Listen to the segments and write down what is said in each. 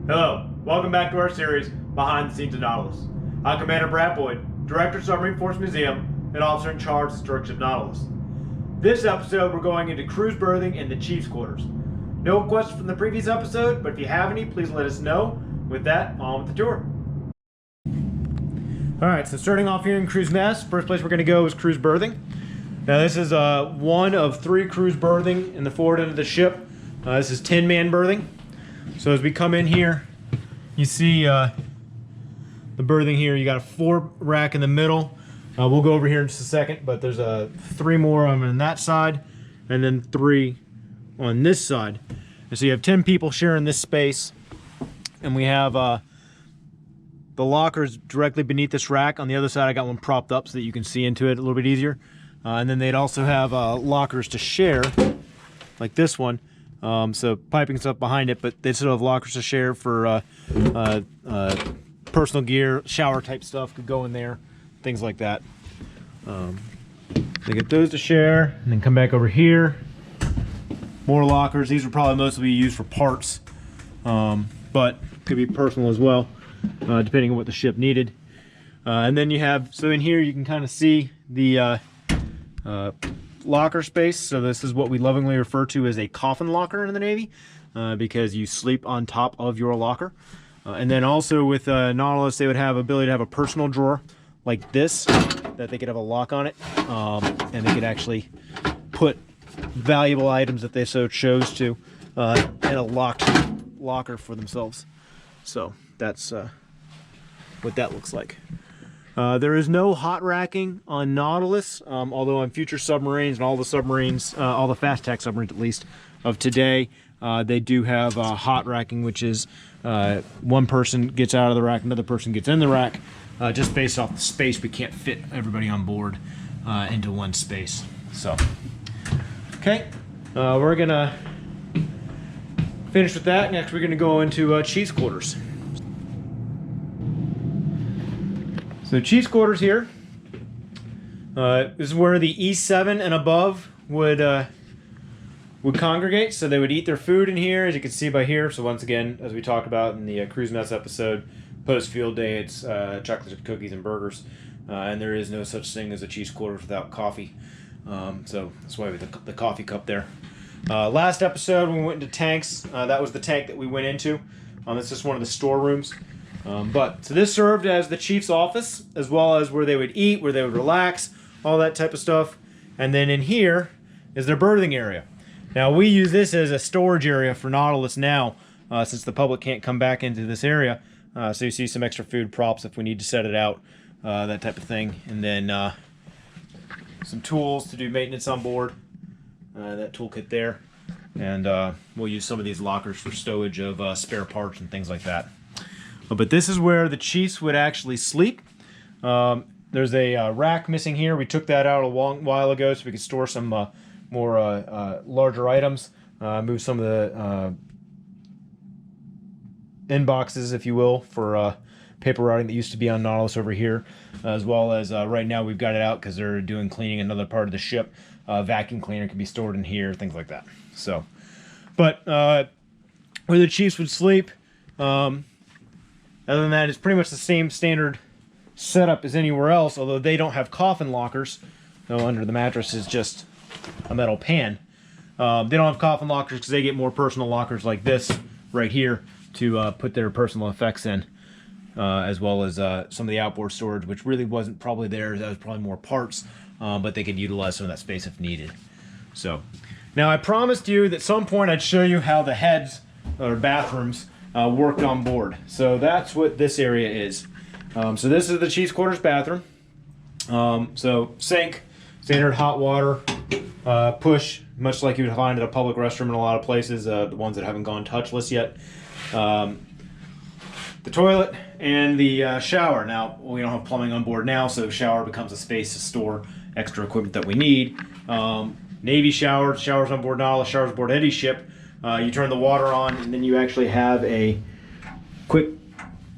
Hello, welcome back to our series, Behind the Scenes of Nautilus. I'm Commander Brad Boyd, Director of Submarine Force Museum, and Officer in Charge of the Storage Ship Nautilus. This episode, we're going into Crew's Berthing in the Chief's Quarters. No questions from the previous episode, but if you have any, please let us know. With that, on with the tour. Alright, so starting off here in Crew's Mess, first place we're going to go is Crew's Berthing. Now this is one of 3 Crew's Berthing in the forward end of the ship. This is 10-man berthing. So as we come in here, you see the berthing here. You got a 4 rack in the middle. We'll go over here in just a second, but there's 3 more on that side, and then 3 on this side. And so you have 10 people sharing this space, and we have the lockers directly beneath this rack. On the other side, I got one propped up so that you can see into it a little bit easier. And then they'd also have lockers to share, like this one. So piping stuff behind it, but they still have lockers to share for personal gear, shower type stuff could go in there, things like that. They get those to share, and then come back over here. More lockers. These would probably mostly be used for parts, but could be personal as well, depending on what the ship needed. And then you have, so in here you can kind of see the locker space. So this is what we lovingly refer to as a coffin locker in the Navy, because you sleep on top of your locker. And then also with Nautilus, they would have ability to have a personal drawer like this, that they could have a lock on it, and they could actually put valuable items that they so chose to in a locked locker for themselves. So that's what that looks like. There is no hot racking on Nautilus, although on future submarines and all the submarines, all the fast attack submarines at least, of today, they do have hot racking, which is one person gets out of the rack, another person gets in the rack, just based off the space. We can't fit everybody on board into one space. So, okay, we're going to finish with that. Next, we're going to go into Chief's Quarters. So Chief's Quarters here. This is where the E7 and above would congregate. So they would eat their food in here, as you can see by here. So once again, as we talked about in the Cruise Mess episode, post-field day, it's chocolate chip cookies and burgers. And there is no such thing as a Chief's Quarters without coffee. So that's why we have the coffee cup there. Last episode, when we went into tanks, that was the tank that we went into. This is one of the storerooms. So this served as the chief's office, as well as where they would eat, where they would relax, all that type of stuff. And then in here is their berthing area. Now we use this as a storage area for Nautilus now, since the public can't come back into this area. So you see some extra food, props if we need to set it out, that type of thing. And then some tools to do maintenance on board, that toolkit there. And we'll use some of these lockers for stowage of spare parts and things like that. But this is where the chiefs would actually sleep. There's a rack missing here. We took that out a long while ago so we could store some more larger items. Move some of the inboxes, if you will, for paper routing that used to be on Nautilus over here. As well as right now we've got it out because they're doing cleaning another part of the ship. Vacuum cleaner can be stored in here, things like that. So, but where the chiefs would sleep, other than that, it's pretty much the same standard setup as anywhere else, although they don't have coffin lockers. So under the mattress is just a metal pan. They don't have coffin lockers because they get more personal lockers like this right here to put their personal effects in, as well as some of the outboard storage, which really wasn't probably theirs. That was probably more parts, but they could utilize some of that space if needed. So, now I promised you that at some point I'd show you how the heads or bathrooms worked on board. So that's what this area is. So this is the Chief's Quarters bathroom. So sink, standard hot water, push, much like you would find at a public restroom in a lot of places, the ones that haven't gone touchless yet. The toilet and the shower. Now, we don't have plumbing on board now, so the shower becomes a space to store extra equipment that we need. Navy showers on board Nautilus, showers on board any ship. You turn the water on, and then you actually have a quick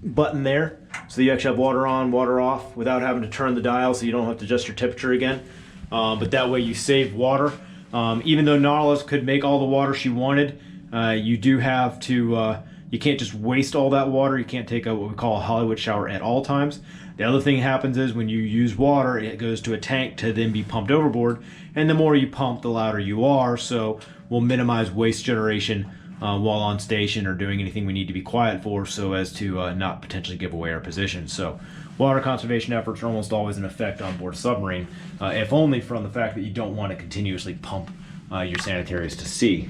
button there, so you actually have water on, water off, without having to turn the dial, so you don't have to adjust your temperature again. But that way you save water. Even though Nautilus could make all the water she wanted, you do have to You can't just waste all that water. You can't take what we call a Hollywood shower at all times. The other thing happens is when you use water, it goes to a tank to then be pumped overboard. And the more you pump, the louder you are. So we'll minimize waste generation while on station or doing anything we need to be quiet for, so as to not potentially give away our position. So water conservation efforts are almost always in effect on board a submarine, if only from the fact that you don't want to continuously pump your sanitaries to sea.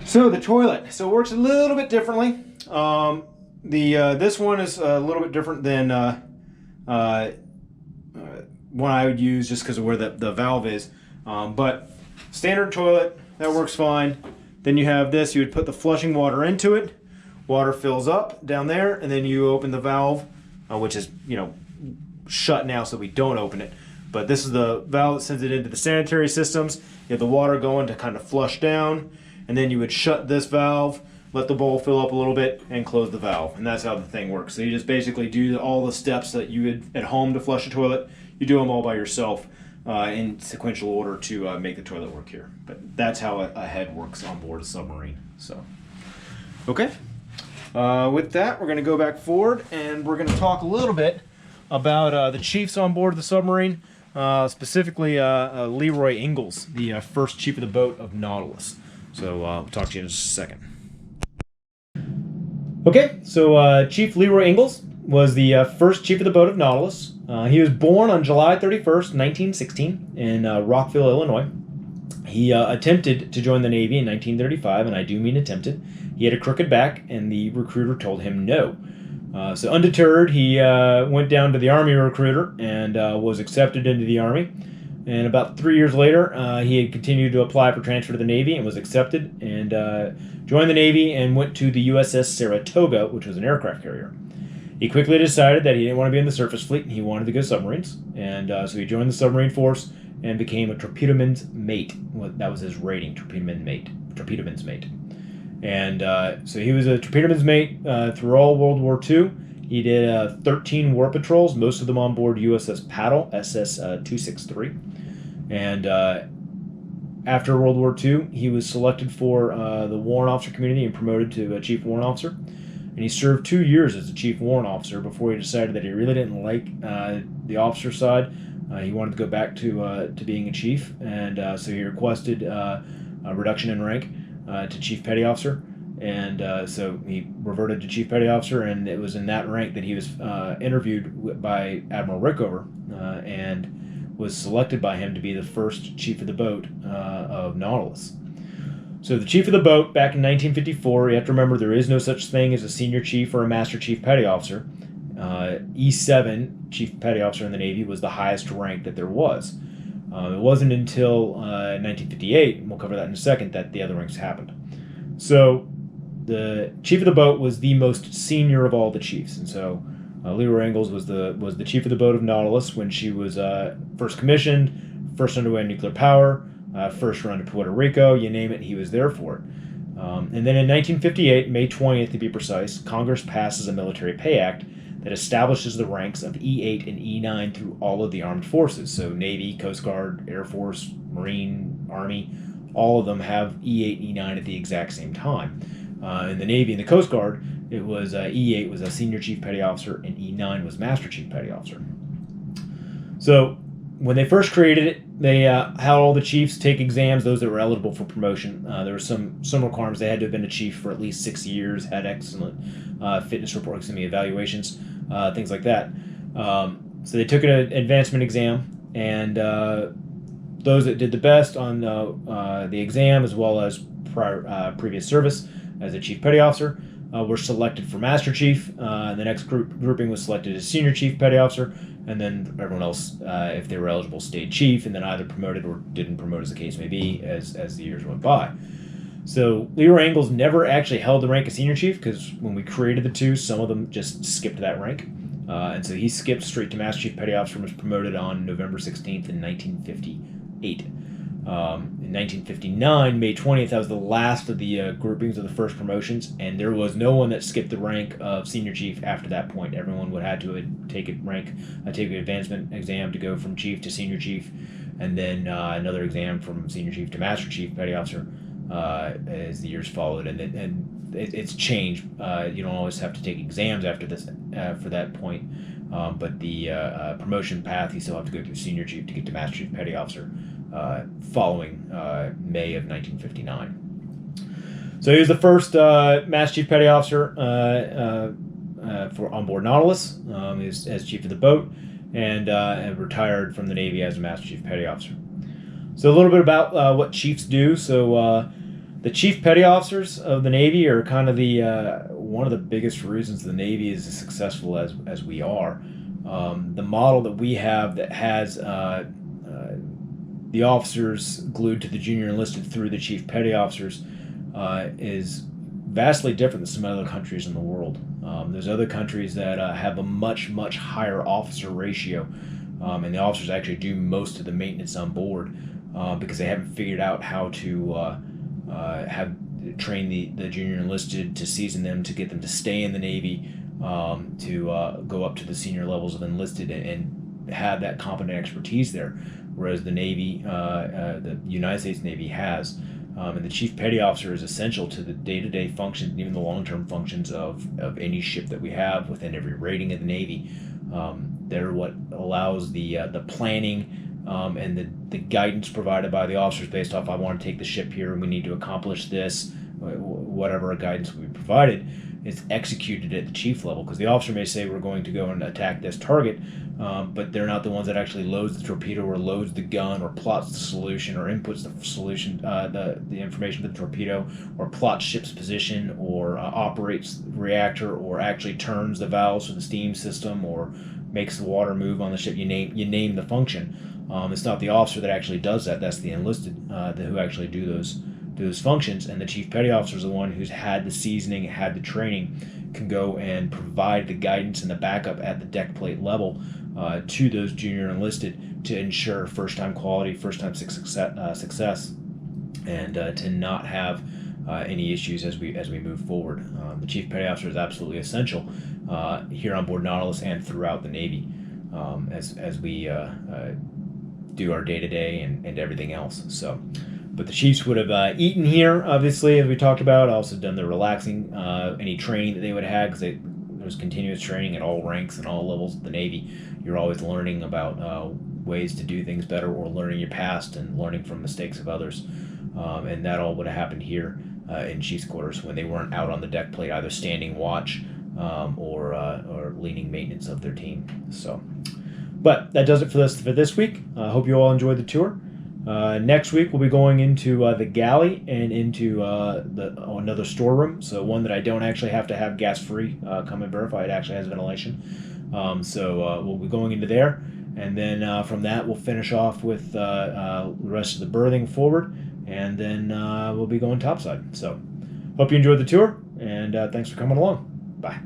So the toilet, so it works a little bit differently. This one is a little bit different than one I would use just because of where the valve is. But standard toilet, that works fine. Then you have this, you would put the flushing water into it. Water fills up down there, and then you open the valve, which is, shut now so we don't open it. But this is the valve that sends it into the sanitary systems. You have the water going to kind of flush down, and then you would shut this valve, let the bowl fill up a little bit, and close the valve. And that's how the thing works. So you just basically do all the steps that you would at home to flush a toilet. You do them all by yourself in sequential order to make the toilet work here. But that's how a head works on board a submarine. So, okay. With that, we're going to go back forward, and we're going to talk a little bit about the chiefs on board the submarine, specifically Leroy Ingles, the first chief of the boat of Nautilus. So we'll talk to you in just a second. Okay, so Chief Leroy Ingles was the first chief of the boat of Nautilus. He was born on July 31st, 1916 in Rockville, Illinois. He attempted to join the Navy in 1935, and I do mean attempted. He had a crooked back, and the recruiter told him no. So undeterred, he went down to the Army recruiter and was accepted into the Army. And about 3 years later, he had continued to apply for transfer to the Navy and was accepted and joined the Navy and went to the USS Saratoga, which was an aircraft carrier. He quickly decided that he didn't want to be in the surface fleet and he wanted to go submarines. And so he joined the submarine force and became a torpedoman's mate. That was his rating, torpedoman's mate. And so he was a torpedoman's mate through all World War II. He did 13 war patrols, most of them on board USS Paddle, SS-263. And after World War II, he was selected for the warrant officer community and promoted to a chief warrant officer. And he served 2 years as a chief warrant officer before he decided that he really didn't like the officer side. He wanted to go back to being a chief, and so he requested a reduction in rank to chief petty officer. And so he reverted to chief petty officer, and it was in that rank that he was interviewed by Admiral Rickover and was selected by him to be the first chief of the boat of Nautilus. So the chief of the boat back in 1954, you have to remember there is no such thing as a senior chief or a master chief petty officer. E7, chief petty officer in the Navy, was the highest rank that there was. It wasn't until 1958, and we'll cover that in a second, that the other ranks happened. So the chief of the boat was the most senior of all the chiefs, and so Leroy Ingles was the chief of the boat of Nautilus when she was first commissioned, first underway nuclear power, first run to Puerto Rico, you name it, he was there for it. And then in 1958, May 20th to be precise, Congress passes a military pay act that establishes the ranks of E8 and E9 through all of the armed forces. So Navy, Coast Guard, Air Force, Marine, Army, all of them have E8, E9 at the exact same time. In the Navy and the Coast Guard, it was E8 was a senior chief petty officer and E9 was master chief petty officer. So when they first created it, they had all the chiefs take exams, those that were eligible for promotion. There were some requirements. They had to have been a chief for at least 6 years, had excellent fitness reports, evaluations, things like that. So they took an advancement exam, and those that did the best on the exam, as well as previous service as a chief petty officer, were selected for master chief. The next grouping was selected as senior chief petty officer, and then everyone else, if they were eligible, stayed chief, and then either promoted or didn't promote, as the case may be, as the years went by. So Leroy Ingles never actually held the rank of senior chief, because when we created the two, some of them just skipped that rank. And so he skipped straight to master chief petty officer and was promoted on November 16th in 1958. In 1959, May 20th, that was the last of the groupings of the first promotions, and there was no one that skipped the rank of senior chief after that point. Everyone would have to take an advancement exam to go from chief to senior chief, and then another exam from senior chief to master chief petty officer as the years followed. And it's changed. You don't always have to take exams after this for that point, but the promotion path, you still have to go through senior chief to get to Master Chief Petty Officer following May of 1959. So he was the first Master Chief Petty Officer for on board Nautilus. He was as chief of the boat, and retired from the Navy as a Master Chief Petty Officer. So a little bit about what chiefs do. So the Chief Petty Officers of the Navy are kind of the one of the biggest reasons the Navy is as successful as we are. The model that we have that has the officers glued to the junior enlisted through the Chief Petty Officers is vastly different than some other countries in the world. There's other countries that have a much higher officer ratio, and the officers actually do most of the maintenance on board because they haven't figured out how to train the junior enlisted, to season them, to get them to stay in the Navy, to go up to the senior levels of enlisted and have that competent expertise there, whereas the Navy, the United States Navy has. And the Chief Petty Officer is essential to the day-to-day functions and even the long-term functions of any ship that we have within every rating of the Navy. They're what allows the planning and the guidance provided by the officers based off, I want to take the ship here and we need to accomplish this, whatever guidance we provided. It's executed at the chief level, because the officer may say we're going to go and attack this target, but they're not the ones that actually loads the torpedo or loads the gun or plots the solution or inputs the solution, the information to the torpedo, or plots ship's position, or operates the reactor, or actually turns the valves for the steam system, or makes the water move on the ship. You name the function. It's not the officer that actually does that. That's the enlisted who actually do those functions, and the Chief Petty Officer is the one who's had the seasoning, had the training, can go and provide the guidance and the backup at the deck plate level to those junior enlisted to ensure first-time quality, first-time success, and to not have any issues as we move forward. The Chief Petty Officer is absolutely essential here on board Nautilus and throughout the Navy as we do our day-to-day and everything else. So. But the chiefs would have eaten here, obviously, as we talked about. Also done the relaxing, any training that they would have had, because there was continuous training at all ranks and all levels of the Navy. You're always learning about ways to do things better, or learning your past and learning from mistakes of others. And that all would have happened here in chief's quarters when they weren't out on the deck plate, either standing watch or leading maintenance of their team. So, but that does it for this week. I hope you all enjoyed the tour. Next week we'll be going into the galley and into another storeroom, so one that I don't actually have to have gas-free come and verify. It actually has ventilation. So we'll be going into there, and then from that we'll finish off with the rest of the berthing forward, and then we'll be going topside. So hope you enjoyed the tour, and thanks for coming along. Bye.